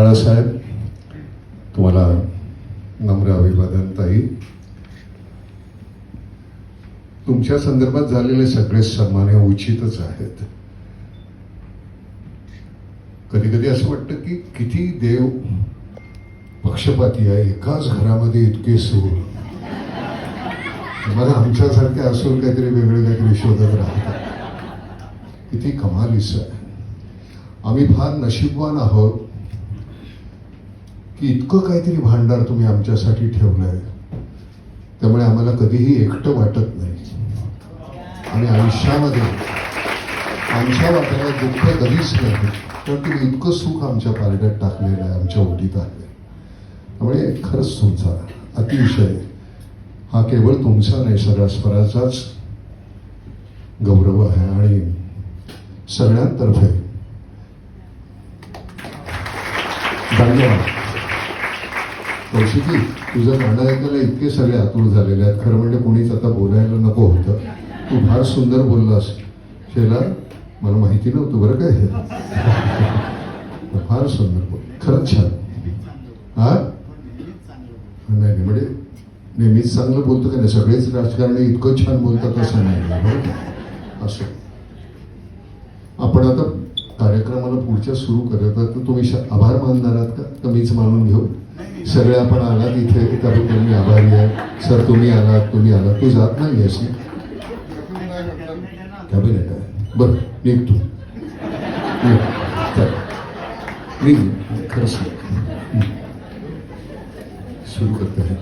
बाळासाहेब, तुम्हाला नम्र अभिवादन. ताई, तुमच्या संदर्भात झालेले सगळे सन्मान हे उचितच आहेत. कधी कधी असं वाटतं की किती देव पक्षपाती आहे, एकाच घरामध्ये इतके सूर. मला आमच्यासारखे असून काहीतरी वेगळे काहीतरी शोधत राहतात. किती कमालीचं आहे. आम्ही फार नशीबवान आहोत की इतकं काहीतरी भांडार तुम्ही आमच्यासाठी ठेवलंय. त्यामुळे आम्हाला कधीही एकटं वाटत नाही आणि आयुष्यामध्ये आमच्या वाट्याला दुःख कधीच नाही, तर तुम्ही इतकं सुख आमच्या पारड्यात टाकलेलं आहे, आमच्या ओटीत आहे. त्यामुळे खरंच तुमचा अतिशय हा केवळ तुमचा नाही, सगळ्या स्वराचाच गौरव आहे. आणि सगळ्यांतर्फे धन्यवाद. कौशिकी, तुझं गाणं ऐकायला इतके सगळे आतुर झालेले आहेत. खरं म्हणजे कोणीच आता बोलायला नको होतं. तू फार सुंदर बोललास शेला, मला माहिती नव्हतं बरं काय हे. फार सुंदर बोल, खरंच छान. हा नाही म्हणजे नेहमीच चांगलं बोलतो का नाही, सगळेच राजकारणी इतकं छान बोलतात असं नाही बरं का. असं आपण आता कार्यक्रमाला पुढच्या सुरू करत आहात, तर तुम्ही आभार मानणार आहात का मीच मानून घेऊ? सगळे आपण आलात इथे, त्याबद्दल मी आभारी आहे. सर तुम्ही आलात, तुम्ही आलात. तू जात नाही आहेस ना? कॅबिनेट आहे, बरं निघ तू. निघ खरंच सुरू करते.